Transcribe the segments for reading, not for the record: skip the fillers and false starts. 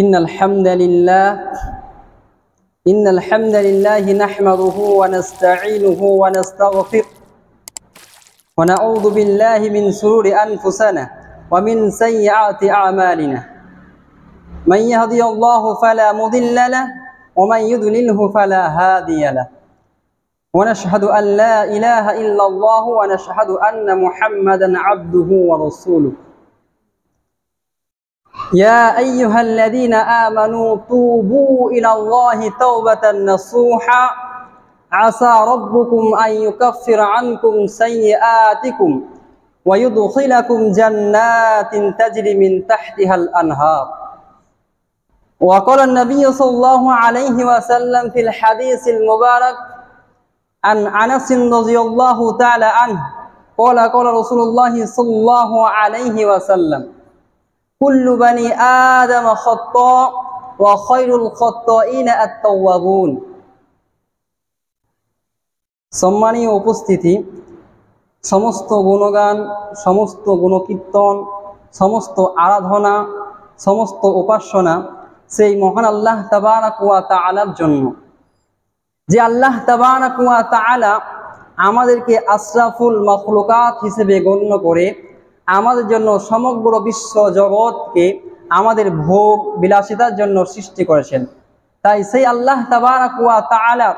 إن الحمد لله نحمده ونستعينه ونستغفره ونعوذ بالله من شرور أنفسنا ومن سيئات أعمالنا من يهدي الله فلا مضل له ومن يضلله فلا هادي له ونشهد أن لا إله إلا الله ونشهد أن محمدا عبده ورسوله يا أيها الذين آمنوا توبوا إلى الله توبة نصوحا عسى ربكم أن يكفر عنكم سيئاتكم ويدخلكم جنات تجري من تحتها الأنهار. وقال النبي صلى الله عليه وسلم في الحديث المبارك عن أنس رضي الله تعالى عنه قال رسول الله صلى الله عليه وسلم كل بني آدم خطاء وخير الخطائين التوابون. সম্মানীয় উপস্থিতি, সমস্ত গুণগান, সমস্ত গুণকীর্তন, সমস্ত আরাধনা, সমস্ত উপাসনা সেই মহান আল্লাহ তাবারাক ওয়া তাআলার জন্য, যে আল্লাহ তাবারাক ওয়া তাআলা আমাদেরকে আশরাফুল মাখলুকাত হিসেবে গণ্য করে আমাদের জন্য সমগ্র বিশ্ব জগৎকে আমাদের ভোগ বিলাসিতার জন্য সৃষ্টি করেছেন। তাই সেই আল্লাহ তাবারাক ওয়া তাআলা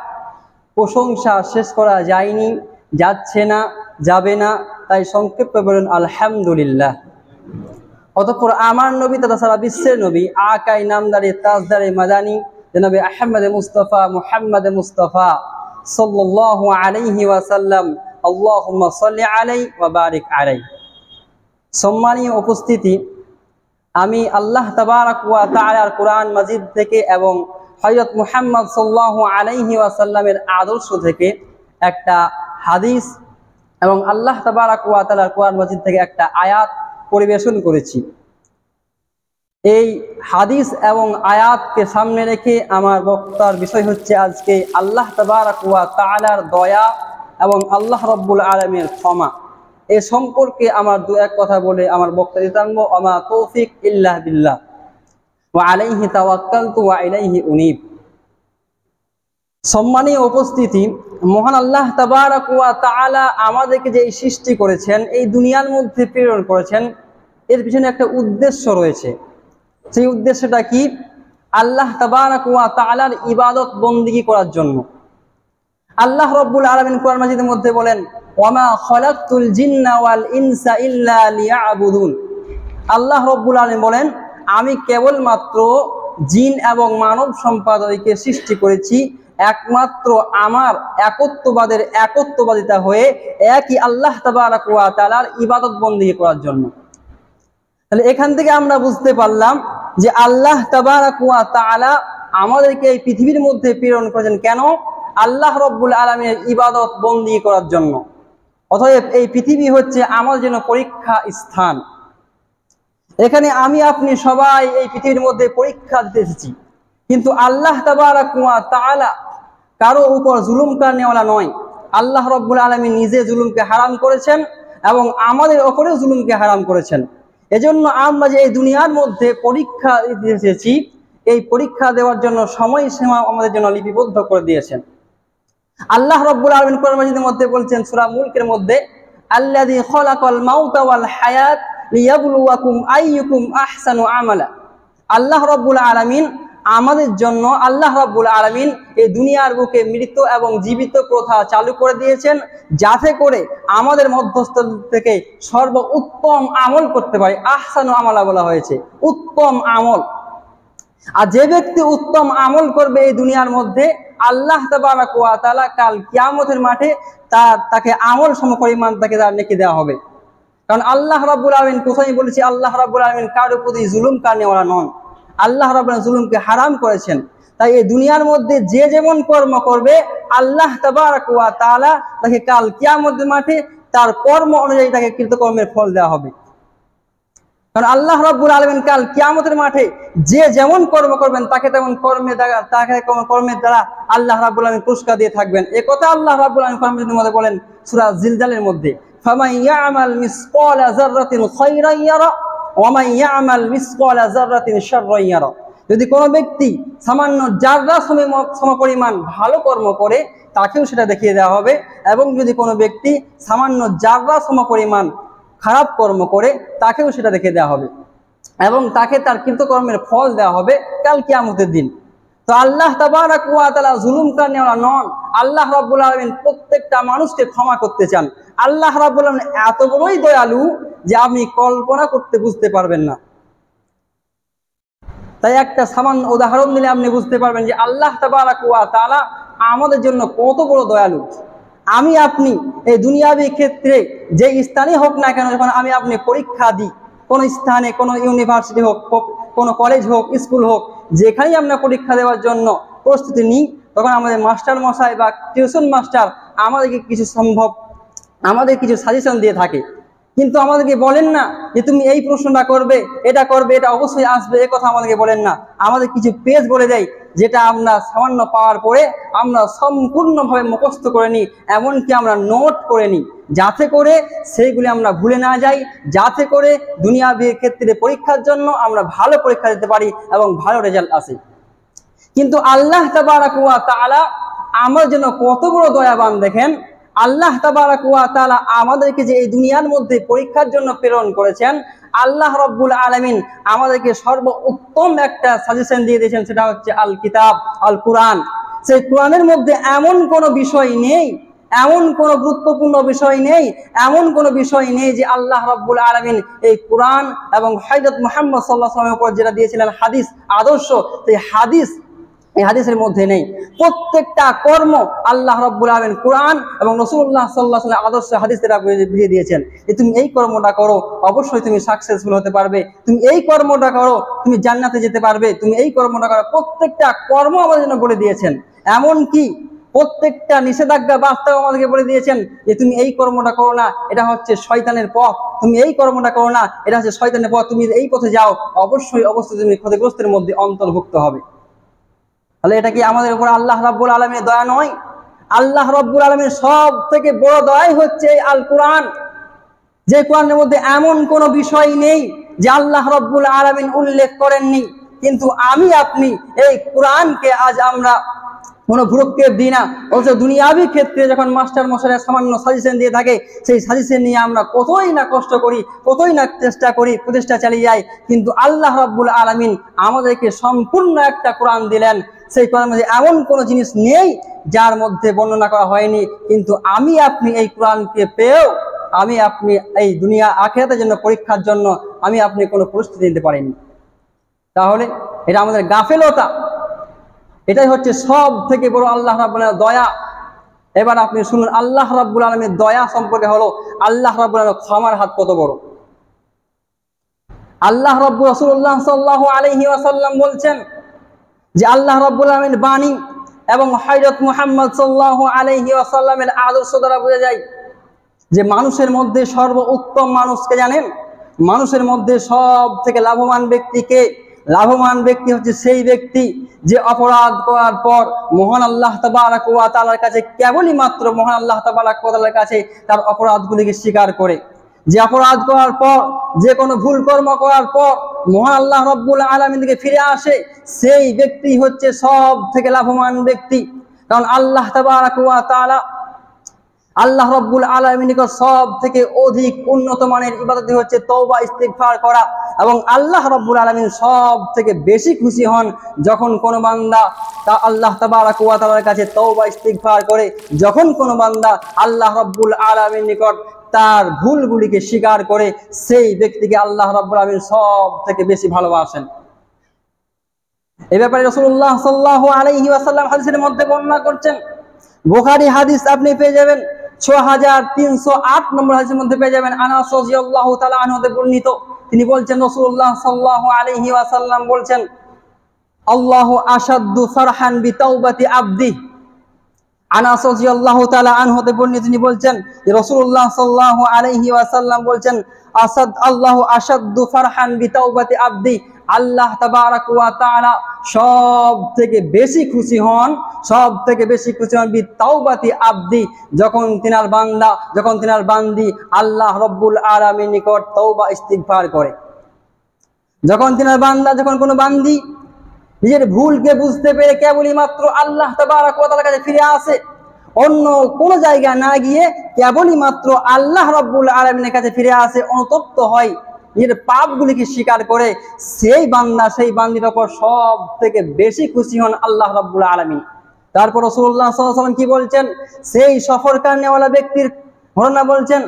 প্রশংসা শেষ করা যায়নি, যাচ্ছে না, যাবে না। তাই সংক্ষেপে বলুন আলহামদুলিল্লাহ। অতঃপর আমার নবী তথা সারা বিশ্বের নবী আকাই নামদারি তাজদারে মাদানী জনাবে আহমদ মুস্তাফা মুহাম্মদ মুস্তাফা সাল্লাল্লাহু আলাইহি ওয়াসাল্লাম আল্লাহুম্মা সাল্লি আলাইহি ওয়া বারিক আলাইহি। সম্মানীয় উপস্থিতি, আমি আল্লাহ তাবারাক ওয়া তাআলার কোরআন মাজিদ থেকে এবং হযরত মুহাম্মদ সাল্লাল্লাহু আলাইহি ওয়াসাল্লামের আদর্শ থেকে একটা হাদিস এবং আল্লাহ তাবারাক ওয়া তাআলার কোরআন মাজিদ থেকে একটা আয়াত পরিবেশন করেছি। এই হাদিস এবং আয়াতকে সামনে রেখে আমার বক্তার বিষয় হচ্ছে আজকে আল্লাহ তাবারাক ওয়া তাআলার দয়া এবং আল্লাহ রাব্বুল আলামিনের ক্ষমা। এ সম্পর্কে আমার দু এক কথা বলে আমার বক্তব্য টানবো। আমা তৌফিক ইল্লা বিল্লাহ ওয়া আলাইহি তাওয়াক্কালতু ওয়া ইলাইহি উনীব। সম্মানীয় উপস্থিতি, মহান আল্লাহ তাবারাক ওয়া তাআলা আমাদেরকে যে সৃষ্টি করেছেন, এই দুনিয়ার মধ্যে প্রেরণ করেছেন, এর পিছনে একটা উদ্দেশ্য রয়েছে। সেই উদ্দেশ্যটা কি? আল্লাহ তাবারাক ওয়া তাআলার ইবাদত বন্দেগী করার জন্য। আল্লাহ রাব্বুল আলামিন কোরআন মাজিদের মধ্যে বলেন ওয়ামা খালাকতুল জিন্না ওয়াল ইনসা ইল্লা লিয়াবুদুন। আল্লাহ রাব্বুল আলামিন বলেন আমি কেবলমাত্র জিন এবং মানব সম্প্রদায়কে সৃষ্টি করেছি একমাত্র আমার একত্ববাদিতা হয়ে একই আল্লাহ তাবারাক ওয়া তাআলার ইবাদত বন্দেগী করার জন্য। তাহলে এখান থেকে আমরা বুঝতে পারলাম যে আল্লাহ তাবারাক ওয়া তাআলা আমাদেরকে এই পৃথিবীর মধ্যে প্রেরণ করেছেন কেন? আল্লাহ রাব্বুল আলামিনের ইবাদত বন্দেগী করার জন্য। অতএব এই পৃথিবী হচ্ছে আমাদের জন্য পরীক্ষা স্থান। এখানে আমি আপনি সবাই এই পৃথিবীর মধ্যে পরীক্ষা দিতে এসেছি, কিন্তু আল্লাহ তাবারাক ওয়া তাআলা কারো উপর জুলুম করনেওয়ালা নয়। আল্লাহ রাব্বুল আলামিন নিজে জুলুমকে হারাম করেছেন এবং আমাদের উপরেও জুলুমকে হারাম করেছেন। এজন্য আমরা যে এই দুনিয়ার মধ্যে পরীক্ষা দিতে এসেছি, এই পরীক্ষা দেওয়ার জন্য সময়সীমা আমাদের জন্য লিপিবদ্ধ করে দিয়েছেন। আল্লাহ রাব্বুল আলামিন কোরআন মাজিদের মধ্যে বলছেন সূরা মুলকের মধ্যে আল্লাযী খালাকাল মাউতা ওয়াল হায়াত লিয়াবলুয়াকুম আইয়ুকুম আহসানু আমালা। আল্লাহ রাব্বুল আলামিন আমাদের জন্য, আল্লাহ রাব্বুল আলামিন এই দুনিয়ার বুকে মৃত এবং জীবিত প্রথা চালু করে দিয়েছেন, যাতে করে আমাদের মধ্যস্থ থেকে সর্বোত্তম আমল করতে পারে। আহসানু আমালা বলা হয়েছে, উত্তম আমল। আর যে ব্যক্তি উত্তম আমল করবে এই দুনিয়ার মধ্যে, আল্লাহ তাবারাক ওয়া তাআলা কাল কিয়ামতের মাঠে তাকে আমল সমপরিমাণ তাকে তার নেকি দেওয়া হবে। কারণ আল্লাহ রাব্বুল আলামিন কোথায় বলেছি, আল্লাহ রাব্বুল আলামিন কারোর প্রতি জুলুম করনেওয়ালা নন। আল্লাহ রাব্বুল আলামিন জুলুমকে হারাম করেছেন। তাই এই দুনিয়ার মধ্যে যে যেমন কর্ম করবে, আল্লাহ তাবারাক ওয়া তাআলা তাকে কাল কিয়ামতের মাঠে তার কর্ম অনুযায়ী তাকে কৃতকর্মের ফল দেওয়া হবে। কারণ আল্লাহ রাব্বুল আলামিন কাল কিয়ামতের মাঠে যে যেমন কর্ম করবেন তাকে তেমন কর্মের দ্বারা আল্লাহ রাব্বুল আলামিন পুরস্কার দিয়ে থাকবেন। এই কথা আল্লাহ রাব্বুল আলামিন কোরআনের মধ্যে বলেন সূরা জিলজালের মধ্যে, ফামান ইয়ামাল মিসকালা যাররাতিন খায়রান ইয়ারা ওয়া মান ইয়ামাল মিসকালা যাররাতিন শাররান ইয়ারা। যদি কোনো ব্যক্তি সামান্য যাররা সমপরিমাণ ভালো কর্ম করে তাকেও সেটা দেখিয়ে দেওয়া হবে, এবং যদি কোনো ব্যক্তি সামান্য যাররা সমপরিমাণ খারাপ কর্ম করে তাকেও সেটা দেখিয়ে দেওয়া হবে, এবং তাকে তার কৃতকর্মের ফল দেওয়া হবে কাল কিয়ামতের দিন। তো আল্লাহ তাবারাক ওয়া তাআলা জুলুম করনেওয়ালা নন। আল্লাহ রাব্বুল আলামিন প্রত্যেকটা মানুষকে ক্ষমা করতে চান। আল্লাহ রাব্বুল আলামিন এত বড়ই দয়ালু যে আপনি কল্পনা করতে বুঝতে পারবেন না। তাই একটা সামান্য উদাহরণ দিলে আপনি বুঝতে পারবেন যে আল্লাহ তাবারাক ওয়া তাআলা আমাদের জন্য কত বড় দয়ালু। আমি আপনি এই দুনিয়াবি ক্ষেত্রে যে স্থানে হোক না কেন, যখন আমি আপনি পরীক্ষা দিই কোনো স্থানে, কোনো ইউনিভার্সিটি হোক, কোনো কলেজ হোক, স্কুল হোক, যেখানেই আমরা পরীক্ষা দেওয়ার জন্য প্রস্তুতি নিই, তখন আমাদের মাস্টার মশাই বা টিউশন মাস্টার আমাদেরকে কিছু সাজেশন দিয়ে থাকে। কিন্তু আমাদেরকে বলেন না যে তুমি এই প্রশ্নটা করবে, এটা করবে, এটা অবশ্যই আসবে, এ কথা আমাদেরকে বলেন না। আমাদের কিছু পেজ বলে দেয়, যেটা আমরা সামান্য পাওয়ার পরে আমরা সম্পূর্ণভাবে মুখস্থ করে নিই, এমনকি আমরা নোট করে নিই, যাতে করে সেইগুলি আমরা ভুলে না যাই, যাতে করে দুনিয়াবি ক্ষেত্রে পরীক্ষার জন্য আমরা ভালো পরীক্ষা দিতে পারি এবং ভালো রেজাল্ট আসে। কিন্তু আল্লাহ তাবারাক ওয়া তাআলা আমাদের জন্য কত বড় দয়াবান দেখেন। আল্লাহ তাবারাক ওয়া তাআলা আমাদেরকে যে এই দুনিয়ার মধ্যে পরীক্ষার জন্য প্রেরণ করেছেন, আল্লাহ রাব্বুল আলামিন আমাদেরকে সর্বোত্তম একটা সাজেশন দিয়ে দিয়েছেন, সেটা হচ্ছে আল কিতাব, আল কোরআন। সেই কোরআনের মধ্যে এমন কোনো বিষয় নেই, এমন কোনো গুরুত্বপূর্ণ বিষয় নেই, এমন কোনো বিষয় নেই যে আল্লাহ রাব্বুল আলামিন এই কোরআন এবং হযরত মুহাম্মদ সাল্লাল্লাহু আলাইহি ওয়াসাল্লামের উপর যেটা দিয়েছিলেন হাদিস, আদর্শ, সেই এই হাদিসের মধ্যে নেই। প্রত্যেকটা কর্ম আল্লাহ রাব্বুল আলামিন কোরআন এবং রাসূলুল্লাহ সাল্লাল্লাহু আলাইহি ওয়াসাল্লাম আদর্শ হাদিস দ্বারা বুঝিয়ে দিয়েছেন যে তুমি এই কর্মটা করো, অবশ্যই তুমি সাকসেসফুল হতে পারবে, তুমি এই কর্মটা করো, তুমি জান্নাতে যেতে পারবে, তুমি এই কর্মটা করো। প্রত্যেকটা কর্ম আমাদের জন্য বলে দিয়েছেন, এমনকি প্রত্যেকটা নিষেধাজ্ঞা বাস্তব আমাদেরকে বলে দিয়েছেন যে তুমি এই কর্মটা করো না, এটা হচ্ছে শয়তানের পথ, তুমি এই কর্মটা করো না, এটা হচ্ছে শয়তানের পথ, তুমি এই পথে যাও, অবশ্যই তুমি ক্ষতিগ্রস্তের মধ্যে অন্তর্ভুক্ত হবে। তাহলে এটা কি আমাদের উপর আল্লাহ রাব্বুল আলামিনের দয়া নয়? আল্লাহ রাব্বুল আলামিনের সব থেকে বড় দয়াই হচ্ছে আল কোরআন, যে কোরআনের মধ্যে এমন কোনো বিষয় নেই যে আল্লাহ রাব্বুল আলামিন উল্লেখ করেননি। কিন্তু আমি আপনি এই কোরআনকে আজ আমরা কোনো ভ্রুক্ষেপ দিই না, অথচ দুনিয়াবি ক্ষেত্রে যখন মাস্টার মশাইরা সামান্য সাজেশন দিয়ে থাকে, সেই সাজেশন নিয়ে আমরা কতই না কষ্ট করি, কতই না প্রচেষ্টা চালিয়ে যাই, কিন্তু আল্লাহ রাব্বুল আলামিন আমাদেরকে সম্পূর্ণ একটা কোরআন দিলেন। সেই কোরআনের মধ্যে এমন কোনো জিনিস নেই যার মধ্যে বর্ণনা করা হয়নি। কিন্তু আমি আপনি এই কোরআনকে পেয়েও আমি আপনি এই দুনিয়া আখিরাতের জন্য পরীক্ষার জন্য আমি আপনি কোনো প্রস্তুতি নিতে পারিনি। তাহলে এটা আমাদের গাফেলতা, এটাই হচ্ছে সব থেকে বড় আল্লাহ রাব্বুল আলামিনের দয়া। এবার আপনি শুনুন আল্লাহ রাব্বুল আলামিনের দয়া সম্পর্কে হলো আল্লাহ রাব্বুল আলামিনের ক্ষমার হাত কত বড়। আল্লাহ রাসূলুল্লাহ সাল্লাল্লাহু আলাইহি ওয়াসাল্লাম বলছেন যে আল্লাহ রাব্বুল আলামিনের বাণী এবং হযরত মুহাম্মদ সাল্লাল্লাহু আলাইহি ওয়াসাল্লামের আদর্শ দ্বারা বোঝা যায় যে মানুষের মধ্যে সর্বোত্তম মানুষকে জানেন? মানুষের মধ্যে সব থেকে লাভবান ব্যক্তিকে? লাভবান ব্যক্তি হচ্ছে সেই ব্যক্তি যে অপরাধ করার পর মহান আল্লাহ তাবারাক ওয়া তাআলার কাছে, কেবলই মাত্র মহান আল্লাহ তাবারাক ওয়া তাআলার কাছে তার অপরাধগুলিকে স্বীকার করে। যে অপরাধ করার পর, যে কোনো ভুল কর্ম করার পর মহান আল্লাহ রাব্বুল আলামিন দিকে ফিরে আসে, সেই ব্যক্তি হচ্ছে সব থেকে লাভবান ব্যক্তি। কারণ আল্লাহ তাবারাক ওয়া তাআলা, আল্লাহ রাব্বুল আলামিনের সব থেকে অধিক উন্নত মানের ইবাদত হচ্ছে তওবা ইস্তিগফার করা। এবং আল্লাহ রাব্বুল আলামিন সব থেকে বেশি খুশি হন যখন কোনো বান্দা তা আল্লাহ তাবারাক ওয়া তাআলার কাছে তওবা ইস্তিগফার করে, যখন কোনো বান্দা আল্লাহ রাব্বুল আলামিনের নিকট তার ভুলগুলিকে স্বীকার করে, সেই ব্যক্তিকে আল্লাহ রাব্বুল আলামিন সব থেকে বেশি ভালোবাসেন। এই ব্যাপারে রাসূলুল্লাহ সাল্লাল্লাহু আলাইহি ওয়াসাল্লাম হাদিসের মধ্যে বর্ণনা করছেন, বুখারী হাদিস আপনি পেয়ে যাবেন 6308 নম্বর হাদিসের মধ্যে পেয়ে যাবেন। আনাস রাদিয়াল্লাহু তাআলা আনহু হতে বর্ণিত, তিনি বলছেন রাসূলুল্লাহ সাল্লাল্লাহু আলাইহি ওয়াসাল্লাম বলছেন, আল্লাহু আশাদ্দু ফারহান বিতাওবাতি আবদি। আনাস রাদিয়াল্লাহু তাআলা আনহু হতে বর্ণিত, তিনি বলছেন যে রাসূলুল্লাহ সাল্লাল্লাহু আলাইহি ওয়াসাল্লাম বলছেন, আল্লাহু আশাদ্দু ফারহান বিতাওবাতি আবদি। আল্লাহ তাবারাক ওয়া তাআলা সব থেকে বেশি খুশি হন বিতাওবাতি আবদি, যখন তিনার বান্দি আল্লাহ রাব্বুল আলামিনের নিকট তওবা ইস্তিগফার করে। যখন কোনো বান্দি নিজের ভুলকে বুঝতে পেরে কেবলই মাত্র আল্লাহ তাবারক ওয়া তাআলার কাছে ফিরে আসে, অন্য কোন জায়গা না গিয়ে কেবলই মাত্র আল্লাহ রাব্বুল আলামিনের কাছে ফিরে আসে, অনুতপ্ত হয়, নিজের পাপগুলিকে স্বীকার করে, সেই বান্দা সেই বান্দির উপর সব থেকে বেশি খুশি হন আল্লাহ রাব্বুল আলামিন। তারপর রাসূলুল্লাহ সাল্লাল্লাহু আলাইহি ওয়াসাল্লাম কি বলছেন, সেই সফরকারীওয়ালা ব্যক্তির ঘটনা বলছেন,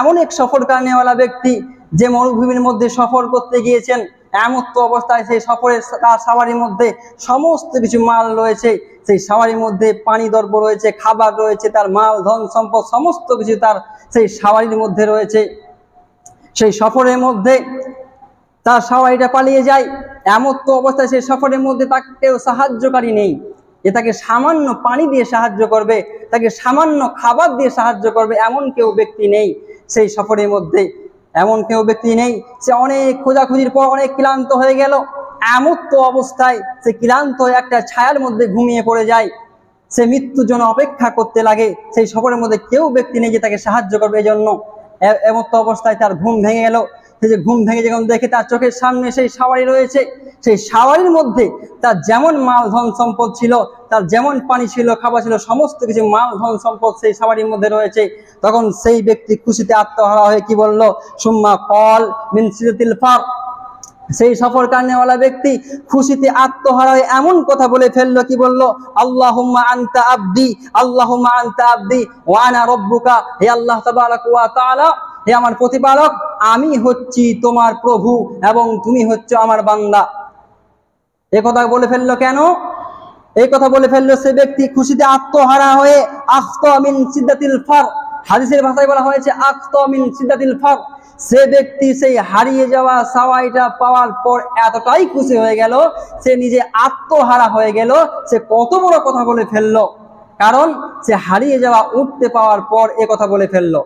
এমন এক সফরকারীওয়ালা ব্যক্তি যে মরুভূমির মধ্যে সফর করতে গিয়েছেন, এমন তো অবস্থায় সেই সফরের তার সাওয়ারির মধ্যে সমস্ত কিছু মাল রয়েছে, সেই সাওয়ারির মধ্যে পানি দ্রব্য রয়েছে, খাবার রয়েছে, তার মাল ধন সম্পদ সমস্ত কিছু তার সেই সাওয়ারির মধ্যে রয়েছে। সেই সফরের মধ্যে তার সাওয়ারিটা পালিয়ে যায়, এমন তো অবস্থায় সেই সফরের মধ্যে তাকে কেউ সাহায্যকারী নেই যে তাকে সামান্য পানি দিয়ে সাহায্য করবে, তাকে সামান্য খাবার দিয়ে সাহায্য করবে, এমন কেউ ব্যক্তি নেই সেই সফরের মধ্যে, এমন কেউ ব্যক্তি নেই। সে অনেক খোঁজাখুঁজির পর অনেক ক্লান্ত হয়ে গেল, এমন তো অবস্থায় সে ক্লান্ত হয়ে একটা ছায়ার মধ্যে ঘুমিয়ে পড়ে যায়, সে মৃত্যুর জন্য অপেক্ষা করতে লাগে, সেই সফরের মধ্যে কেউ ব্যক্তি নেই যে তাকে সাহায্য করবে। এই জন্য এমন তো অবস্থায় তার ঘুম ভেঙে গেল। সে যে ঘুম ভেঙে যখন দেখে তার চোখের সামনে সেই সাওয়ারি রয়েছে, সেই সাওয়ারির মধ্যে তার যেমন মাল ধন সম্পদ ছিল, তার যেমন পানি ছিল, খাবার ছিল, সমস্ত কিছু মাল ধন সম্পদ সেই সাওয়ারির মধ্যে রয়েছে। তখন সেই ব্যক্তি খুশিতে আত্মহারা হয়ে কি বলল, সুম্মা কল মিন সিদতিল ফার, সেই সফরকারীওয়ালা ব্যক্তি খুশিতে আত্মহারা হয়ে এমন কথা বলে ফেললো, কি বলল, আল্লাহুম্মা আনতা আবদি, আল্লাহুম্মা আনতা আবদি ওয়া আনা রাব্বুকা, হে আল্লাহ তাবারক ওয়া তাআলা, হে আমার প্রতিপালক, আমি হচ্ছি তোমার প্রভু এবং তুমি হচ্ছ আমার বান্দা। এই কথা বলে ফেললো কেন? এই কথা বলে ফেললো সে ব্যক্তি খুশিতে আত্মহারা হয়ে, আখতা মিন সিদ্দাতিল ফার, হাদিসের ভাষায় বলা হয়েছে আখতা মিন সিদ্দাতিল ফার, সে ব্যক্তি সেই হারিয়ে যাওয়া সাওয়ারিটা পাওয়ার পর এতটাই খুশি হয়ে গেল, সে নিজে আত্মহারা হয়ে গেল। সে কত বড় কথা বলে ফেললো, কারণ সে হারিয়ে যাওয়া উঠতে পাওয়ার পর এ কথা বলে ফেললো।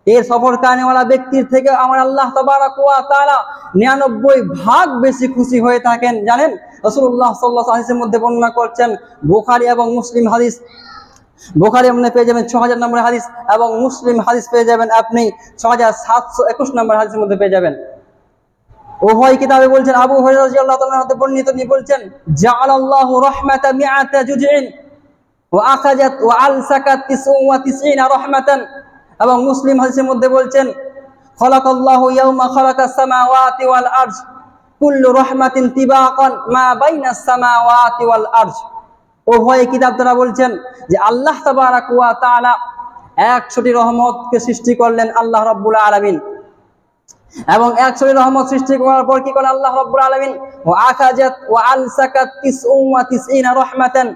এর সফরকারীওয়ালা ব্যক্তির থেকে আমার আল্লাহ তাবারক ওয়া তাআলা 99 ভাগ বেশি খুশি হয়ে থাকেন। জানেন, রাসূলুল্লাহ সাল্লাল্লাহু আলাইহি ওয়াসাল্লামের মধ্যে বর্ণনা করছেন, বুখারী এবং মুসলিম হাদিস, বুখারী আপনি পেয়ে যাবেন 6000 নম্বর হাদিস এবং মুসলিম হাদিস পেয়ে যাবেন আপনি 6721 নম্বর হাদিসের মধ্যে পেয়ে যাবেন। উভয় কিতাবে বলছেন, আবু হুরায়রা রাদিয়াল্লাহু তাআলা হতে বর্ণিত, তিনি বলছেন, জাআলাল্লাহু রাহমাতা মিআতা জুজইন ওয়া আখাযাত ওয়া আলসাকাত 99 রাহমাতান। এবং মুসলিম হাদিসের মধ্যে বলছেন, খালাকাল্লাহু ইয়াওমা খালাকাস সামাওয়াতি ওয়াল আরজ কুল্লু রাহমাতিন তিবাকান মা বাইনাস সামাওয়াতি ওয়াল আরজ। উভয় কিতাব দ্বারা বলছেন যে আল্লাহ তাবারক ওয়া তাআলা 100টি রহমতকে সৃষ্টি করলেন আল্লাহ রাব্বুল আলামিন, এবং 100টি রহমত সৃষ্টি করার পর কি করলেন আল্লাহ রাব্বুল আলামিন, ওয়া আখাযাত ওয়া আলসাকাত 99 রাহমাতান।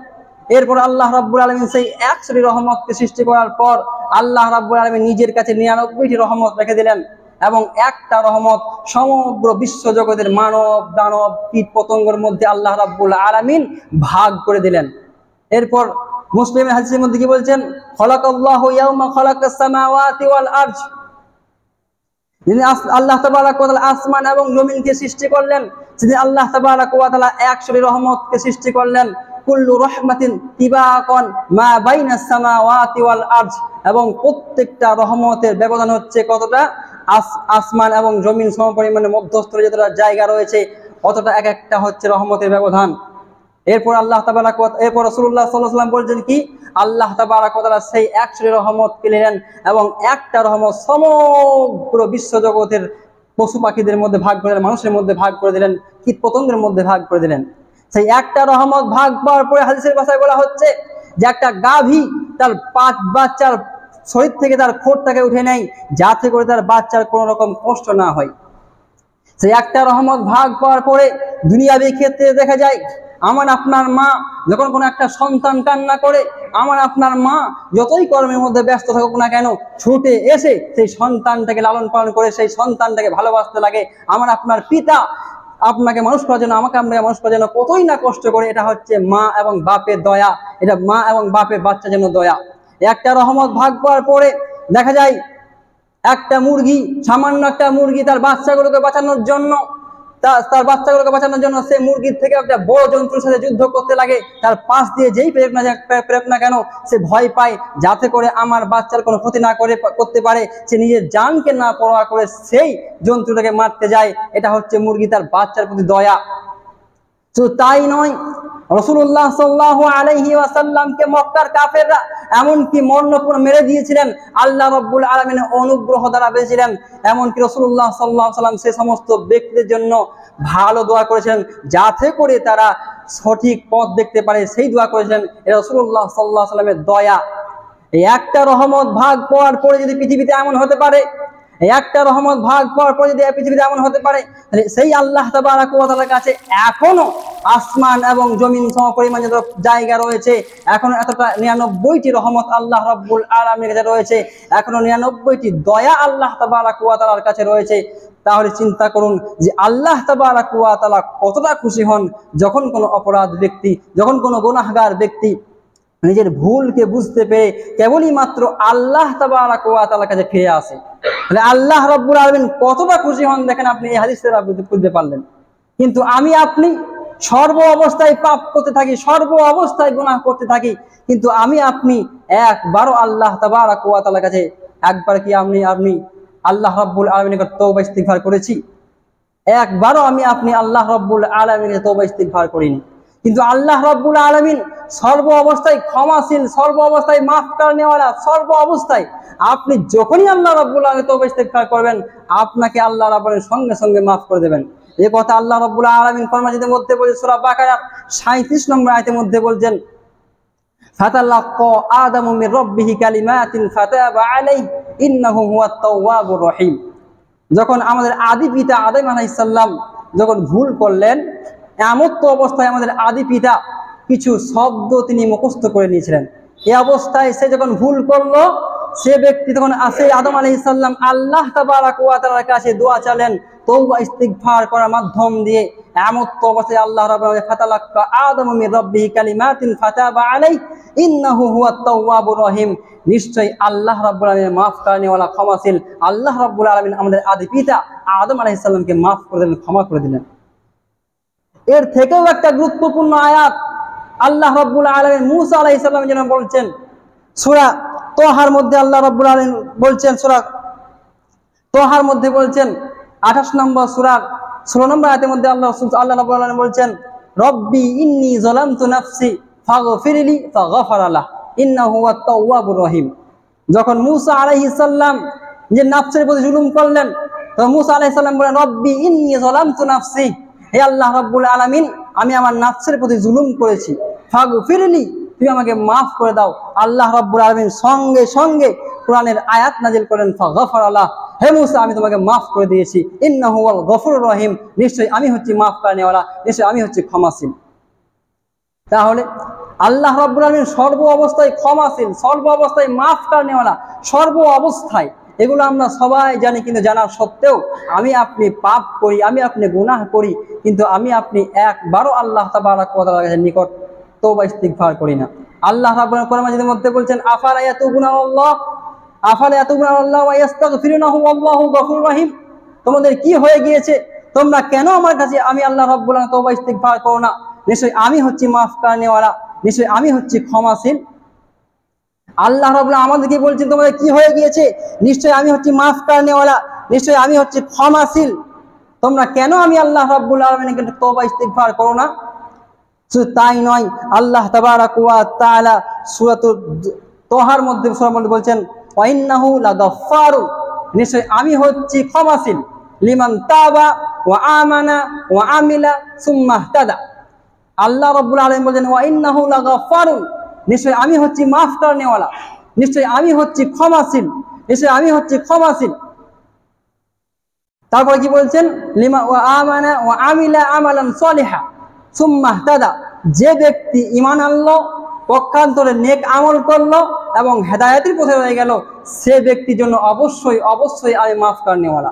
এরপর আল্লাহ রাব্বুল আলামিন সেই 100টি রহমতকে সৃষ্টি করার পর আল্লাহ রাব্বুল আলামিন নিজের কাছে 99টি রহমত রেখে দিলেন, এবং একটা রহমত সমগ্র বিশ্ব জগতের মানব দানব কীট পতঙ্গের মধ্যে আল্লাহ রাব্বুল আলামিন ভাগ করে দিলেন। এরপর মুসলিমের হাদিসের মধ্যে কি বলছেন, খালাকাল্লাহু ইয়াওমা খালাকাস সামাওয়াতি ওয়াল আরজ, যিনি আল্লাহ তাবারক ওয়া তাআলা আসমান এবং জমিনকে সৃষ্টি করলেন, যিনি আল্লাহ তাবারক ওয়া তাআলা 100টি রহমতকে সৃষ্টি করলেন, কুল্লু রাহমাতিন তিবাকান মা বাইনাস সামাওয়াতি ওয়াল আরজ, এবং প্রত্যেকটা রহমতের ব্যবধান হচ্ছে কতটা, আসমান এবং জমিন সমপরিমাণে মধ্যস্থলে যতটা জায়গা রয়েছে অতটা এক একটা হচ্ছে রহমতের ব্যবধান। এরপর আল্লাহ তাবারক ওয়া তাআলা, এরপর রাসূলুল্লাহ সাল্লাল্লাহু আলাইহি ওয়াসাল্লাম বলছেন কি, আল্লাহ তাবারক ওয়া তাআলা সেই 100টি রহমত পেলেন, এবং একটা রহমত সমগ্র বিশ্ব জগতের পশু পাখিদের মধ্যে ভাগ করে দিলেন, মানুষের মধ্যে ভাগ করে দিলেন, কীট পতঙ্গের মধ্যে ভাগ করে দিলেন। সেই একটা রহমত ভাগ পাওয়ার পরে হাদিসের ভাষায় বলা হচ্ছে যে একটা গাভী তার 5 বাচ্চার শরীর থেকে তার খোরটাকে উঠে নেয়, যাতে করে তার বাচ্চার কোনো রকম কষ্ট না হয়। সেই একটা রহমত ভাগ পাওয়ার পরে দুনিয়াবি ক্ষেত্রে দেখা যায়, আমার আপনার মা যখন কোনো একটা সন্তান কান্না করে, আমার আপনার মা যতই কর্মের মধ্যে ব্যস্ত থাকুক না কেন, ছুটে এসে সেই সন্তানটাকে লালন পালন করে সেই সন্তানটাকে ভালোবাসতে লাগে। আমার আপনার পিতা আপনাকে মানুষ করার জন্য, আমাকে আপনাকে মানুষ করার জন্য কতই না কষ্ট করে। এটা হচ্ছে মা এবং বাপের দয়া, এটা মা এবং বাপের বাচ্চার জন্য দয়া। একটা রহমত ভাগ পাওয়ার পরে দেখা যায় একটা মুরগি, সামান্য একটা মুরগি তার বাচ্চাগুলোকে বাঁচানোর জন্য সে মুরগির থেকে একটা বড় জন্তুর সাথে যুদ্ধ করতে লাগে। তার পাশ দিয়ে যেই প্রেরক না কেন সে ভয় পায়, যাতে করে আমার বাচ্চার কোনো ক্ষতি না করতে পারে, সে নিজের জানকে না পরোয়া করে সেই জন্তুটাকে মারতে যায়। এটা হচ্ছে মুরগি তার বাচ্চার প্রতি দয়া। তো তাই নয়, রাসূলুল্লাহ সাল্লাল্লাহু আলাইহি ওয়াসাল্লামকে মক্কার কাফেররা এমনকি মরণপণ মেরে দিয়েছিলেন, আল্লাহ রাব্বুল আলামিনের অনুগ্রহ দ্বারা বেঁচেছিলেন। এমনকি রাসূলুল্লাহ সাল্লাল্লাহু আলাইহি ওয়াসাল্লাম সে সমস্ত ব্যক্তিদের জন্য ভালো দোয়া করেছেন যাতে করে তারা সঠিক পথ দেখতে পারে, সেই দোয়া করেছেন। এটা রাসূলুল্লাহ সাল্লাল্লাহু আলাইহি ওয়াসাল্লামের দয়া। এই একটা রহমত ভাগ পাওয়ার পরে যদি পৃথিবীতে এমন হতে পারে, একটা রহমত ভাগ পাওয়ার পরে যদি পৃথিবীতে এমন হতে পারে, সেই আল্লাহ তাবারাক ওয়া তাআলার কাছে এখনো আসমান এবং জমিন সমপরিমাণ যত জায়গা রয়েছে, এখনো এতটা 99টি রহমত আল্লাহ রাব্বুল আলামিনের কাছে রয়েছে, এখনো 99টি দয়া আল্লাহ তাবারাক ওয়া তাআলার কাছে রয়েছে। তাহলে চিন্তা করুন যে আল্লাহ তাবারাক ওয়া তাআলা কতটা খুশি হন যখন কোনো অপরাধ ব্যক্তি, যখন কোনো গুনাহগার ব্যক্তি নিজের ভুলকে বুঝতে পেরে কেবলই মাত্র আল্লাহ তাবারাক ওয়া তাআলার কাছে ফিরে আসে। তাহলে আল্লাহ রাব্বুল আলামিন কতটা খুশি হন দেখেন আপনি এই হাদিসের আপনি বুঝতে পারলেন। কিন্তু আমি আপনি সর্ব অবস্থায় পাপ করতে থাকি, সর্ব অবস্থায় গুনাহ করতে থাকি, কিন্তু আমি আপনি একবারও আল্লাহ তাবারাক ওয়া তাআলার কাছে একবার কি আপনি আল্লাহ রাব্বুল আলামিনের কাছে তওবা ইস্তিগফার করেছি? একবারও আমি আপনি আল্লাহ রাব্বুল আলামিনের কাছে তওবা ইস্তিগফার করিনি। কিন্তু আল্লাহ রাব্বুল আলামিন সর্ব অবস্থায় ক্ষমাশীল, সর্ব অবস্থায় মাফ করে নেওয়ালা, সর্ব অবস্থায় আপনি যখনই আল্লাহ রাব্বুল আলামিনের তওবা ইস্তিগফার করবেন আপনাকে আল্লাহ রাব্বুল আলামিন সঙ্গে সঙ্গে মাফ করে দেবেন। এই কথা আল্লাহ রাব্বুল আলামিন কোরআন মাজিদের মধ্যে বলেছেন, সূরা বাকারার 37 নম্বর আয়াতের মধ্যে বলছেন, ফাতালাক্কা আদামু মির রাব্বিহি কালিমাতিন ফাতাবা আলাইহি ইন্নাহু হুয়াত তাওয়াবুর রহিম। যখন আমাদের আদি পিতা আদম আলাইহিস সালাম যখন ভুল করলেন, এমন তো অবস্থায় আমাদের আদি পিতা কিছু শব্দ তিনি মুখস্থ করে নিয়েছিলেন। এই অবস্থায় সে যখন ভুল করলো, সে ব্যক্তি তখন আসে আদম আলাইহিস সালাম আল্লাহ তাবারাক ওয়া তাআলার কাছে দোয়া চালেন তওবা ইস্তিগফার করার মাধ্যম দিয়ে। এমন তো অবস্থায় আল্লাহ রাব্বুল আলামিন ফাতালাক্কা আদামু মির রাব্বিহি কালিমাতিন ফাতাবা আলাইহি ইন্নাহু হুয়াত তাওয়াবুর রহিম। নিশ্চয়ই আল্লাহ রাব্বুল আলামিন মাফ করনেওয়ালা, ক্ষমাশীল। আল্লাহ রাব্বুল আলামিন আমাদের আদি পিতা আদম আলাইহিস সালামকে মাফ করে দিলেন, ক্ষমা করে দিলেন। এর থেকেও একটা গুরুত্বপূর্ণ আয়াত আল্লাহ রাব্বুল আলামিন মুসা আলাইহিস সালামের জন্য বলছেন, সূরা তাহার মধ্যে আল্লাহ রাব্বুল আলামিন বলছেন, সূরা তাহার মধ্যে বলছেন 28 নম্বর সূরার 16 নম্বর আয়াতের মধ্যে আল্লাহ রাব্বুল আলামিন বলছেন, রব্বি ইন্নী যালামতু নাফসি ফাগফিরলি ফাগফারা লাহ ইন্নাহু হুয়াত তাওয়াবুর রহিম। যখন মুসা আলাইহিস সালাম যে নাফসের প্রতি জুলুম করলেন, তো মুসা আলাইহিস সালাম বলেন, রব্বি ইন্নী যালামতু নাফসি, হে আল্লাহ রাব্বুল আলামিন আমি আমার নাফসের প্রতি জুলুম করেছি, ফাগফিরলি তুমি আমাকে মাফ করে দাও। আল্লাহ রাব্বুল আলামিন সঙ্গে সঙ্গে কোরআনের আয়াত নাজিল করেন, ফাগফারা লাহ, হে মুসা আমি তোমাকে মাফ করে দিয়েছি, ইন্নাহু হুয়াল গফুরুর রহিম, নিশ্চয়ই আমি হচ্ছি মাফ করনেওয়ালা, নিশ্চয়ই আমি হচ্ছি ক্ষমাশীল। তাহলে আল্লাহ রাব্বুল আলামিন সর্ব অবস্থায় ক্ষমাশীল, সর্ব অবস্থায় মাফ করনেওয়ালা, সর্ব অবস্থায়। এগুলো আমরা সবাই জানি, কিন্তু জানার সত্ত্বেও আমি আপনি পাপ করি, আমি আপনি গুনাহ করি, কিন্তু আমি আপনি একবারও আল্লাহ তাবারাক ওয়া তাআলার কাছে নিকট তওবা ইস্তিগফার করি না। আল্লাহ রাব্বুল আলামিন কোরআন মাজিদের মধ্যে বলছেন, আফালা ইয়াতুবুনা আল্লাহ ওয়া ইস্তাগফিরুনাহু ওয়াল্লাহু গফুরুর রহিম। তোমাদের কি হয়ে গিয়েছে, তোমরা কেন আমার কাছে আমি আল্লাহ রাব্বুল আলামিন তওবা ইস্তিগফার করো না? নিশ্চয়ই আমি হচ্ছি মাফ করনেওয়ালা, নিশ্চয়ই আমি হচ্ছি ক্ষমাশীল। আল্লাহ রাব্বুল আলামিন আমাদেরকে বলছেন তোমাদের কি হয়ে গিয়েছে, নিশ্চয়ই আমি হচ্ছি মাফ করনেওয়ালা, নিশ্চয়ই আমি হচ্ছি ক্ষমাশীল। তোমরা কেন আমি আল্লাহ রাব্বুল আলামিনের কাছে তওবা ইস্তিগফার করো না? শুধু তাই নয়, আল্লাহ তাবারাক ওয়া তাআলা সূরাতুত তাহার মধ্যে বলছেন, ওয়া ইন্নাহু লাগাফফারুন, নিশ্চয়ই আমি হচ্ছি ক্ষমাশীল, লিমান তাবা ওয়া আমানা ওয়া আমিলা সুম্মা ইহতাদা। আল্লাহ রাব্বুল আলামিন বলেন, ওয়া ইন্নাহু লাগাফফারুন, নিশ্চয়ই আমি হচ্ছি মাফ করনেওয়ালা, নিশ্চয়ই আমি হচ্ছি ক্ষমাশীল, নিশ্চয়ই আমি হচ্ছি ক্ষমাশীল। তারপরে কি বলছেন, লিমা ওয়া আমানা ওয়া আমিলা আমালান সলিহা সুম্মা ইহতাদা, যে ব্যক্তি ঈমান আনলো, পক্ষান্তরে নেক আমল করলো এবং হেদায়েতের পথে রয়ে গেল, সে ব্যক্তির জন্য অবশ্যই অবশ্যই আমি মাফ করনেওয়ালা।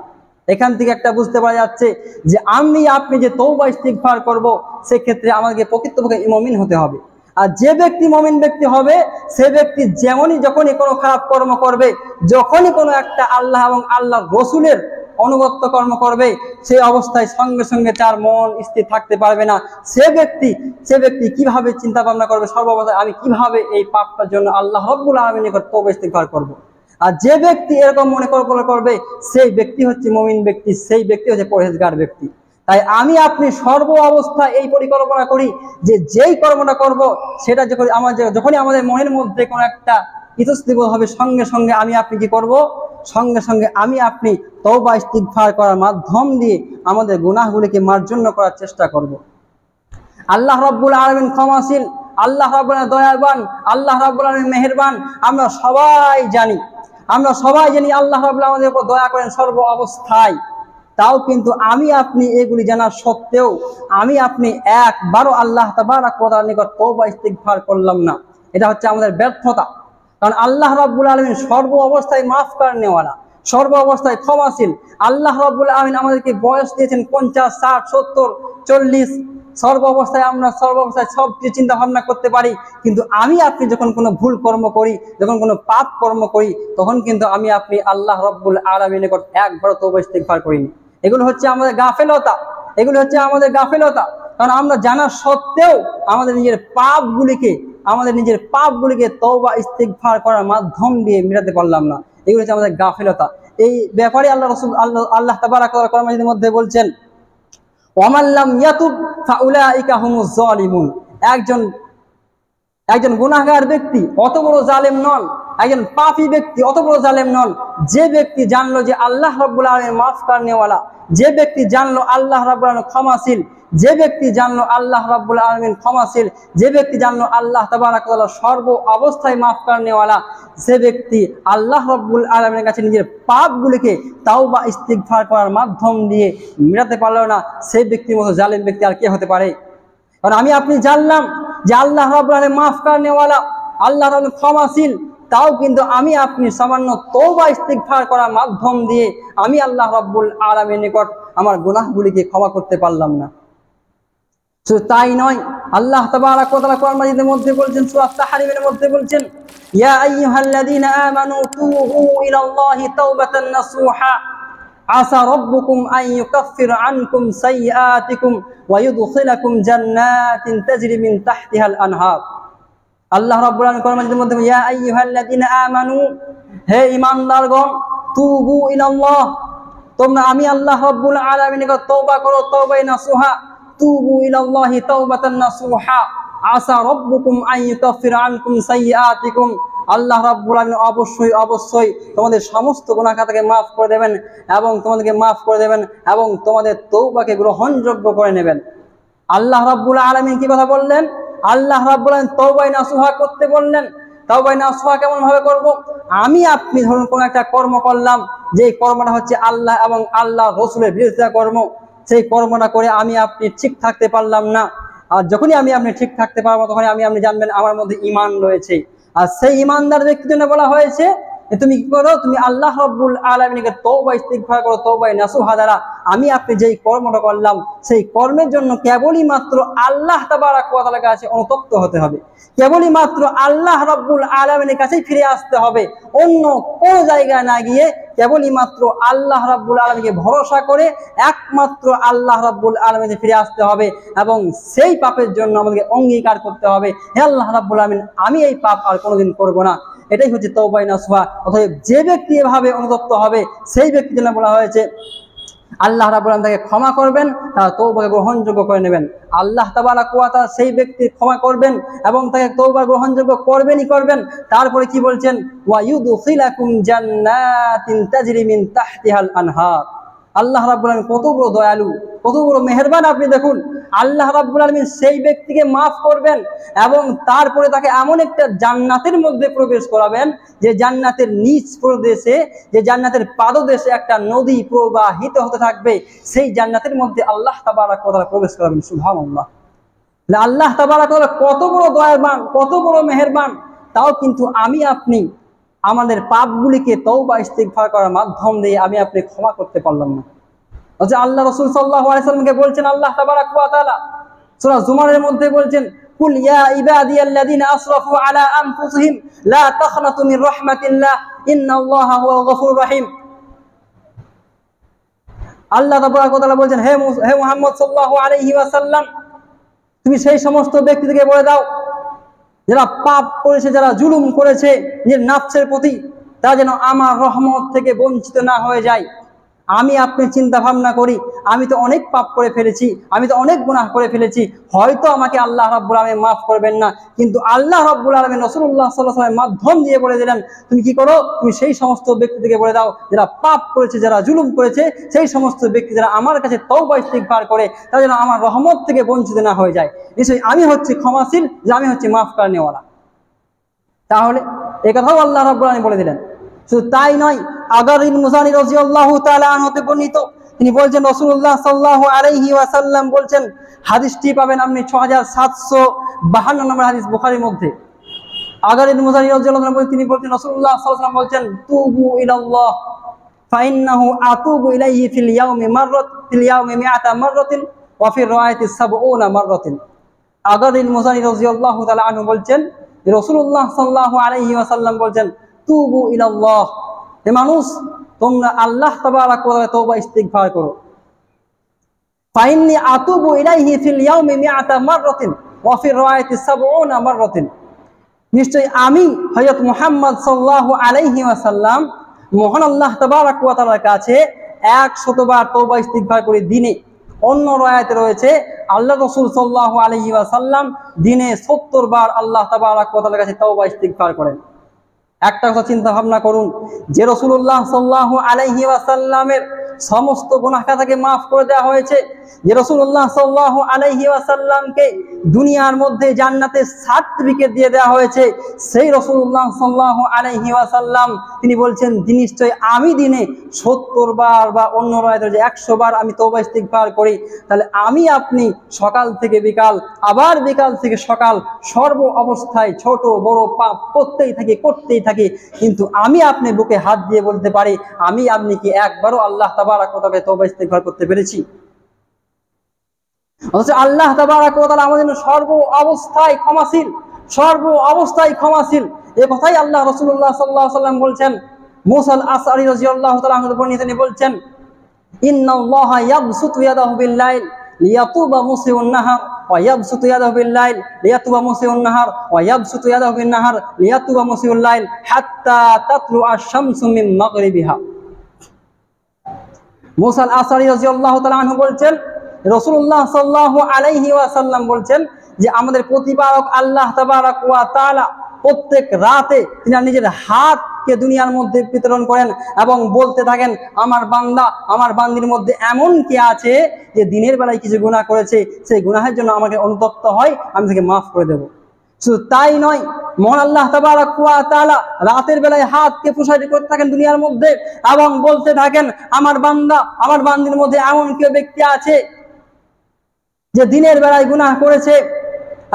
এখান থেকে একটা বুঝতে পারা যাচ্ছে যে আমি আপনি যে তওবা ইস্তিগফার করব, সেক্ষেত্রে আমাদেরকে প্রকৃতপক্ষে মুমিন হতে হবে। আর যে ব্যক্তি মুমিন ব্যক্তি হবে, সে ব্যক্তি যখনই কোনো খারাপ কর্ম করবে, যখনই কোনো একটা আল্লাহ এবং আল্লাহর রসুলের অনুগত্য কর্ম করবে, সেই অবস্থায় সঙ্গে সঙ্গে তার মন স্থির থাকতে পারবে না। সে ব্যক্তি কিভাবে চিন্তা ভাবনা করবে, সর্বপ্রথম আমি কিভাবে এই পাপটার জন্য আল্লাহ রাব্বুল আলামিনের নিকট তওবা ইস্তিগফার করব। আর যে ব্যক্তি এরকম মনে করবে, সেই ব্যক্তি হচ্ছে মুমিন ব্যক্তি, সেই ব্যক্তি হচ্ছে পরহেজগার ব্যক্তি। তাই আমি আপনি সর্ব অবস্থায় এই পরিকল্পনা করি যে যেই কর্মটা করব সেটা যখনই আমাদের মনের মধ্যে কোনো একটা ইতস্তত হবে, সঙ্গে সঙ্গে আমি আপনি কি করব, সঙ্গে সঙ্গে আমি আপনি তওবা ইস্তিগফার করার মাধ্যম দিয়ে আমাদের গুনাহগুলিকে মার্জন্য করার চেষ্টা করব। আল্লাহ রাব্বুল আলামিন ক্ষমাশীল, আল্লাহ রাব্বুল আলামিন দয়াবান, আল্লাহ রাব্বুল আলামিন মেহেরবান। আমরা সবাই জানি আল্লাহ রাব্বুল আলামিন আমাদের উপর দয়া করেন সর্ব অবস্থায়। তাও কিন্তু আমি আপনি এগুলি জানা সত্ত্বেও আমি আপনি একবারও আল্লাহ তাবারক ওয়া তাআলার নিকট তওবা ইস্তিগফার করলাম না। এটা হচ্ছে আমাদের ব্যর্থতা। কারণ আল্লাহ রাব্বুল আলামিন সর্ব অবস্থায় মাফ করনেওয়ালা, সর্ব অবস্থায় ক্ষমাশীল। আল্লাহ রাব্বুল আলামিন আমাদেরকে বয়স দিয়েছেন 50, 60, 70, 40। সর্ব অবস্থায় সব কিছু চিন্তা ভাবনা করতে পারি, কিন্তু আমি আপনি যখন কোনো ভুল কর্ম করি, যখন কোনো পাপ কর্ম করি, তখন কিন্তু আমি আপনি আল্লাহ রাব্বুল আলামিনের নিকট একবার তওবা ইস্তিগফার করিনি। এগুলো হচ্ছে আমাদের গাফেলতা। কারণ আমরা জানা সত্ত্বেও আমাদের নিজের পাপগুলিকে তওবা ইস্তিগফার করার মাধ্যম দিয়ে মেটাতে পারলাম না। এগুলো হচ্ছে আমাদের গাফেলতা। এই ব্যাপারে আল্লাহ তাবারক ওয়া তাআলা কোরআনের মধ্যে বলছেন, ওয়ামান লাম ইয়াতুব ফাউলাইকা হুমুজ জালিমুন। একজন গুনাহগার ব্যক্তি অত বড় জালেম নন, একজন পাপী ব্যক্তি অত বড় জালেম নন, যে ব্যক্তি জানলো যে আল্লাহ রাব্বুল আলামিন মাফ করনেওয়ালা, যে ব্যক্তি জানলো আল্লাহ রাব্বুল আলামিন ক্ষমাশীল, যে ব্যক্তি জানলো আল্লাহ রাব্বুল আলামিন ক্ষমাশীল, যে ব্যক্তি জানলো আল্লাহ তাবারক ওয়া তাআলা সর্ব অবস্থায় মাফ করনেওয়ালা, সে ব্যক্তি আল্লাহ রাব্বুল আলামিনের কাছে নিজের পাপগুলিকে তাওবা ইস্তিগফার করার মাধ্যম দিয়ে মেটাতে পারলো না, সেই ব্যক্তির মতো জালেম ব্যক্তি আর কে হতে পারে? কারণ আমি আপনি জানলাম যে আল্লাহ রাব্বুল আলামিন মাফ করনেওয়ালা, আল্লাহ রাব্বুল ক্ষমাশীল, তাও কিন্তু আমি আপনি সামান্য তওবা ইস্তিগফার করার মাধ্যম দিয়ে আমি আল্লাহ রাব্বুল আলামিনের নিকট আমার গুনাহগুলিকে ক্ষমা করতে পারলাম না। শুধু তাই নয়, আল্লাহ তাবারক ওয়া তাআলা কোরআন মাজিদের মধ্যে বলছেন, সূরা তাহরিমের মধ্যে বলছেন, ইয়া আইয়ুহাল্লাযীনা আমানু তুবু ইলাল্লাহি তাওবাতান নাসুহা আসা রাব্বুকুম আন ইউকাফফিরা আনকুম সাইয়্যাতিকুম ওয়া ইউদখিলাকুম জান্নাতিন তাজরি মিন তাহতিহাল আনহার। আল্লাহ রাব্বুল আলামিন কোরআন মাজিদের মধ্যে, ইয়া আইয়ুহাল্লাযীনা আমানু, হে ঈমানদারগণ, তুবু ইলাল্লাহ, তোমরা আমি আল্লাহ রাব্বুল আলামিনের নিকট তওবা করো, তওবায়ে নাসুহা। তুবু ইলাল্লাহি তাওবাতান নাসুহা আসা রাব্বুকুম আন ইউকাফফিরা আনকুম সাইয়্যাতিকুম। আল্লাহ রাব্বুল আলামিন অবশ্যই তোমাদের সমস্ত গুনাহ খাতাকে মাফ করে দেবেন এবং তোমাদের তওবাকে গ্রহণযোগ্য করে নেবেন। আল্লাহ রাব্বুল আলামিন কি কথা বললেন? আল্লাহ রাব্বুল আলামিন তওবায়ে নাসুহা করতে বললেন। তওবায়ে নাসুহা কেমন ভাবে করব? আমি আপনি ধরুন কোন একটা কর্ম করলাম, যে কর্মটা হচ্ছে আল্লাহ এবং আল্লাহ রাসূলের বিরোধিতা কর্ম, সেই কর্মটা করে আমি আপনি ঠিক থাকতে পারলাম না। আর যখনই আমি আপনি ঠিক থাকতে পারবো, তখনই আমি আপনি জানবেন আমার মধ্যে ঈমান রয়েছে। আর সেই ঈমানদার ব্যক্তির জন্য বলা হয়েছে তুমি কি করো, তুমি আল্লাহ রাব্বুল আলামিনকে তওবা ইস্তিগফার করো, তওবায়ে নাসুহা দ্বারা আমি আপনি যেই কর্মটা করলাম সেই কর্মের জন্য কেবলই মাত্র আল্লাহ তাবারক ওয়া তাআলার কাছে অনুতপ্ত হতে হবে, কেবলই মাত্র আল্লাহ রাব্বুল আলামিনের কাছেই ফিরে আসতে হবে। অন্য কোন জায়গায় না গিয়ে কেবলই মাত্র আল্লাহ রাব্বুল আলামিনকে ভরসা করে একমাত্র আল্লাহ রাব্বুল আলামিনে ফিরে আসতে হবে এবং সেই পাপের জন্য আমাদেরকে অঙ্গীকার করতে হবে, হে আল্লাহ রাব্বুল আলামিন, আমি এই পাপ আর কোনোদিন করব না। এটাই হচ্ছে তওবায়ে নাসুহা। অতএব যে ব্যক্তি এভাবে অনুতপ্ত হবে সেই ব্যক্তির জন্য বলা হয়েছে আল্লাহ রাব্বুল আলামিন তাকে ক্ষমা করবেন, তার তওবাকে গ্রহণযোগ্য করে নেবেন। আল্লাহ তাবারক ওয়া তাআলা সেই ব্যক্তির ক্ষমা করবেন এবং তাকে তওবা গ্রহণযোগ্য করবেন। তারপরে কি বলছেন? ওয়া ইউদখিলাকুম জান্নাতিন তাজরি মিন তাহতিহাল আনহার। আল্লাহ রাব্বুল আলামিন কত বড় দয়ালু, কত বড় মেহেরবান। আপনি দেখুন, আল্লাহ রাব্বুল আলামিন সেই ব্যক্তিকে মাফ করবেন এবং তারপরে তাকে এমন একটা জান্নাতের মধ্যে প্রবেশ করাবেন যে জান্নাতের নিচ প্রদেশে, যে জান্নাতের পাদদেশে একটা নদী প্রবাহিত হতে থাকবে। সেই জান্নাতের মধ্যে আল্লাহ তাবারক ওয়া তাআলা প্রবেশ করাবেন। সুবহানাল্লাহ। আল্লাহ তাবারক ওয়া তাআলা কত বড় দয়াবান, কত বড় মেহেরবান। তাও কিন্তু আমি আপনি আমাদের পাপগুলিকে তওবা ইস্তিগফার করার মাধ্যম দিয়ে আমি আপনি ক্ষমা করতে পারলাম না। আল্লাহ রাসূল সাল্লাল্লাহু আলাইহি ওয়াসাল্লামকে বলছেন আল্লাহ তাবারক ওয়া তাআলা সূরা জুমারের মধ্যে বলছেন, কুল ইয়া ইবাদিয়াল্লাযিনা আসরাফু আলা আনফুসিহিম লা তাখনাতু মির রাহমাতিল্লাহ ইন্নাল্লাহা হুয়াল গফুরুর রহিম। আল্লাহ তাবারক ওয়া তাআলা বলছেন, হে মুহাম্মদ সাল্লাল্লাহু আলাইহি ওয়াসাল্লাম, তুমি সেই সমস্ত ব্যক্তিদেরকে বলে দাও যারা পাপ করেছে, যারা জুলুম করেছে নিজের নফসের প্রতি, তারা যেন আমার রহমত থেকে বঞ্চিত না হয়ে যায়। আমি আপনি চিন্তা ভাবনা করি, আমি তো অনেক পাপ করে ফেলেছি, আমি তো অনেক গুনাহ করে ফেলেছি, হয়তো আমাকে আল্লাহ রাব্বুল আলামিন মাফ করবেন না। কিন্তু আল্লাহ রাব্বুল আলামিন রাসূলুল্লাহ সাল্লাল্লাহু আলাইহি ওয়াসাল্লামের মাধ্যম দিয়ে বলে দিলেন, তুমি কি করো, তুমি সেই সমস্ত ব্যক্তিদেরকে বলে দাও যারা পাপ করেছে, যারা জুলুম করেছে, সেই সমস্ত ব্যক্তি যারা আমার কাছে তওবা ইস্তিগফার করে, তারা যেন আমার রহমত থেকে বঞ্চিত না হয়ে যায়। নিশ্চয়ই আমি হচ্ছি ক্ষমাশীল, যে আমি হচ্ছি মাফ করনেওয়ালা। তাহলে এই কথাও আল্লাহ রাব্বুল আলামিন বলে দিলেন। শুধু তাই নয়, আগারিল মুজানি রাদিয়াল্লাহু তাআলা আনহু হতে বর্ণিত, তিনি বলছেন রাসূলুল্লাহ সাল্লাল্লাহু আলাইহি ওয়াসাল্লাম বলছেন, হাদিসটি পাবেন আপনি 6752 নম্বর হাদিস বুখারীর মধ্যে। আগারিল মুজানি রাদিয়াল্লাহু আনহু তিনি বলছেন, রাসূলুল্লাহ সাল্লাল্লাহু আলাইহি ওয়াসাল্লাম বলছেন, তুবু ইলাল্লাহ ফাইন্নাহু আতুবু ইলাইহি ফিল ইয়াউমি মিআতা মাররাতিন ওয়া ফির রাওয়ায়াতি 70 মাররাতিন। আগারিল মুজানি রাদিয়াল্লাহু তাআলা আনহু বলছেন, রাসূলুল্লাহ সাল্লাল্লাহু আলাইহি ওয়াসাল্লাম বলছেন, তুবু ইলাল্লাহ, হে মানুষ তোমরা আল্লাহ তাবারাক ওয়া তাআলা তওবা ইস্তিগফার করো। ফাইন্নী আতুবু ইলাইহি ফিল ইয়াউমি মিআতা মাররাতিন ওয়া ফির রাওয়ায়াতি 70 মাররাতিন। নিশ্চয় আমি হযরত মুহাম্মদ সাল্লাল্লাহু আলাইহি ওয়াসাল্লাম মহান আল্লাহ তাবারাক ওয়া তাআলার কাছে 100 বার তওবা ইস্তিগফার করি দিনে। অন্য রায়াতে রয়েছে আল্লাহ রাসূল সাল্লাল্লাহু আলাইহি ওয়াসাল্লাম দিনে 70 বার আল্লাহ তাবারাক ওয়া তাআলার কাছে তওবা ইস্তিগফার করেন। একটা কথা চিন্তা ভাবনা করুন, যে রাসূলুল্লাহ সাল্লাল্লাহু আলাইহি ওয়াসাল্লামের সমস্ত গুনাহ খাতাকে মাফ করে দেওয়া হয়েছে, যে রাসূলুল্লাহ সাল্লাল্লাহু আলাইহি ওয়াসাল্লামকে দুনিয়ার মধ্যে জান্নাতের সার্টিফিকেট দিয়ে দেওয়া হয়েছে, সেই রাসূলুল্লাহ সাল্লাল্লাহু আলাইহি ওয়াসাল্লাম তিনি বলছেন, নিশ্চয় আমি দিনে 70 বার বা অন্য রায়াতে যে 100 বার আমি তওবা ইস্তিগফার করি। তাহলে আমি আপনি সকাল থেকে বিকাল, আবার বিকাল থেকে সকাল, সর্ব অবস্থায় ছোট বড় পাপ করতেই থাকি, কিন্তু আমি আপনি বুকে হাত দিয়ে বলতে পারি, আমি আপনি কি একবারও আল্লাহ তাবারাক ওয়া তাআলাকে তওবা ইস্তিগফার করতে পেরেছি? অথচ আল্লাহ তাবারাক ওয়া তাআলা আমাদের সর্ব অবস্থায় ক্ষমাশীল। এই কথাই আল্লাহ রাসূলুল্লাহ সাল্লাল্লাহু আলাইহি ওয়াসাল্লাম বলছেন। মুসা আল-আশআরী রাদিয়াল্লাহু তাআলা আনহু বর্ণিত তিনি বলছেন, ইন্নাল্লাহা ইয়াবসুতু ইয়াদাহু বিল-লাইল লিয়াতুবা মুসিউন নাহার ওয়া ইয়াবসুতু ইয়াদাহু বিল-লাইল লিয়াতুবা মুসিউন নাহার ওয়া ইয়াবসুতু ইয়াদাহু বিন-নাহার লিয়াতুবা মুসিউল লাইল হাত্তা তাতলু আশ-শামসু মিন মাগরিবিহা। মুসা আল-আশআরী রাদিয়াল্লাহু তাআলা আনহু বলছেন, রাসূলুল্লাহ সাল্লাল্লাহু আলাইহি ওয়াসাল্লাম বলছেন যে আমাদের প্রতিপালক আল্লাহ তাবারাক ওয়া তাআলা প্রত্যেক রাতে তিনি নিজের হাতকে দুনিয়ার মধ্যে বিতরণ করেন এবং বলতে থাকেন, আমার বান্দা, আমার বান্দির মধ্যে এমন কি আছে যে দিনের বেলায় কিছু গুনাহ করেছে, সেই গুনাহের জন্য আমাকে অনুতপ্ত হয়, আমি তাকে মাফ করে দেব। শুধু তাই নয়, মহান আল্লাহ তাবারাক ওয়া তাআলা রাতের বেলায় হাতকে প্রসারিত করতে থাকেন দুনিয়ার মধ্যে এবং বলতে থাকেন, আমার বান্দা, আমার বান্দির মধ্যে এমন কেউ ব্যক্তি আছে যে দিনের বেলায় গুনাহ করেছে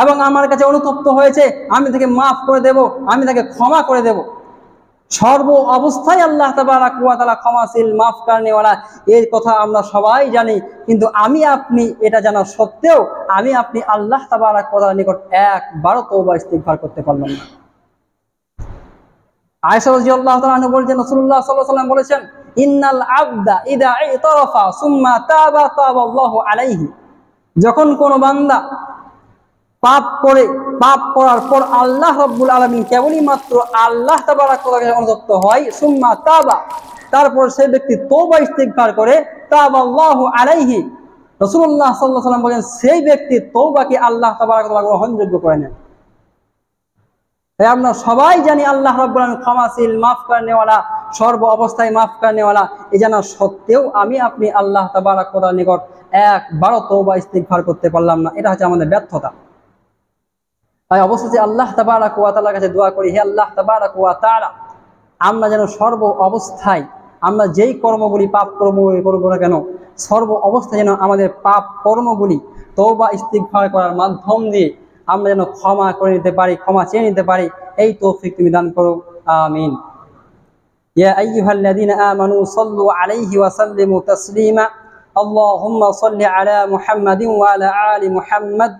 এবং আমার কাছে অনুতপ্ত হয়েছে, আমি তাকে মাফ করে দেব, আমি তাকে ক্ষমা করে দেব। সর্ব অবস্থায় আল্লাহ তাবারাক ওয়া তাআলা ক্ষমাশীল, মাফ করনেওয়ালা, এই কথা আমরা সবাই জানি। কিন্তু আমি আপনি এটা জানা সত্ত্বেও আমি আপনি আল্লাহ তাবারাক ওয়া তাআলার নিকট একবারও তওবা ইস্তিগফার করতে পারলাম না। আয়েশা রাদিয়াল্লাহু তাআলা আনহা বলেছেন, রাসূলুল্লাহ সাল্লাল্লাহু আলাইহি ওয়াসাল্লাম বলেছেন, ইন্নাল আবদা ইযা ইতারাফা সুম্মা তাবাল্লাহু আলাইহি। যখন কোনো বান্দা পাপ করার পর আল্লাহ রাব্বুল আলামিন কেবলই মাত্র আল্লাহ তাবারাক ওয়া তাআলার কাছে অনুতপ্ত হয়, সুম্মা তাবা, তারপর সেই ব্যক্তি তওবা ইস্তিগফার করে, তাবাল্লাহু আলাইহি, রাসূলুল্লাহ সাল্লাল্লাহু আলাইহি ওয়াসাল্লাম বলেন সেই ব্যক্তি তওবাকে আল্লাহ তাবারাক ওয়া তাআলা গ্রহণযোগ্য করে নেন। তাই আমরা সবাই জানি আল্লাহ রাব্বুল আলামিন ক্ষমাশীল, মাফ করনেওয়ালা, সর্ব অবস্থায় মাফ করনেওয়ালা। এই জানা সত্ত্বেও আমি আপনি আল্লাহ তাবারাক ওয়া তাআলার নিকট একবারও তওবা ইস্তিগফার করতে পারলাম না, এটা হচ্ছে আমাদের ব্যর্থতা। তাই অবশেষে আল্লাহ তাবারাক ওয়া তাআলার কাছে দোয়া করি, হে আল্লাহ তাবারাক ওয়া তাআলা, আমরা যেন সর্ব অবস্থায় আমরা যেই কর্মগুলি, পাপ কর্মগুলি করবো না কেন, সর্ব অবস্থায় যেন আমাদের পাপ কর্মগুলি তওবা ইস্তিগফার করার মাধ্যম দিয়ে আমরা যেন ক্ষমা করে নিতে পারি, ক্ষমা চেয়ে নিতে পারি, এই তৌফিক তুমি দান করো, আমিন। ইয়া আইয়ুহাল্লাযীনা আমানু সাল্লু আলাইহি ওয়া সাল্লিমু তাসলিমা। আল্লাহুম্মা সাল্লি আলা মুহাম্মাদিন ওয়া আলা আলি মুহাম্মাদ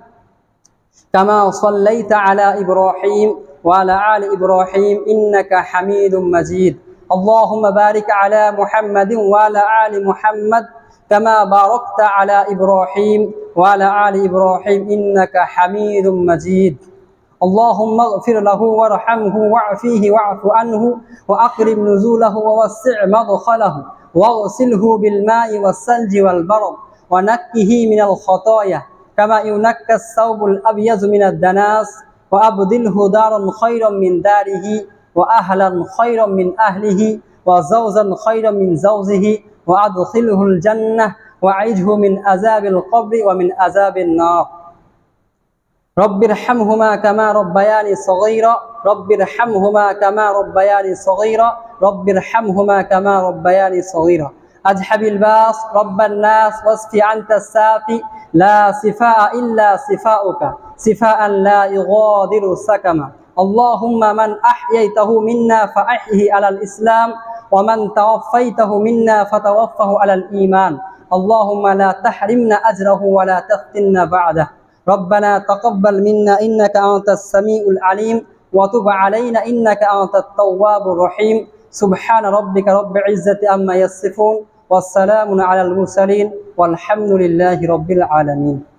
কামা সাল্লাইতা আলা ইব্রাহিম ওয়া আলা আলি ইব্রাহিম ইন্নাকা হামিদুম মাজিদ। আল্লাহুম্মা বারিক আলা মুহাম্মাদিন ওয়া আলা আলি মুহাম্মাদ কামা বারাকতা আলা ইব্রাহিম ওয়া আলা আলি ইব্রাহিম ইন্নাকা হামিদুম মাজিদ। اللهم اغفر له وارحمه واعفيه واعف عنه وأكرم نزوله ووسع مدخله واغسله بالماء والثلج والبرد ونقه من الخطايا كما ينقى الثوب الأبيض من الدناس وأبدله دارا خيرا من داره وأهلا خيرا من أهله وزوجا خيرا من زوجه وأدخله الجنة وأعذه من عذاب القبر ومن عذاب النار رب ارحمهما كما ربياني صغيرا رب ارحمهما كما ربياني صغيرا رب ارحمهما كما ربياني صغيرا أذهب الباس رب الناس واشف أنت الشافي لا شفاء إلا شفاؤك شفاء لا يغادر سقما اللهم من أحييته منا فأحيه على الإسلام ومن توفيته منا فتوفه على الإيمان اللهم لا تحرمنا أجره ولا تفتنا بعده ربنا تقبل منا إنك أنت السميع العليم وتب علينا إنك أنت التواب الرحيم سبحان ربك رب العزة عما يصفون والسلام على المرسلين والحمد لله رب العالمين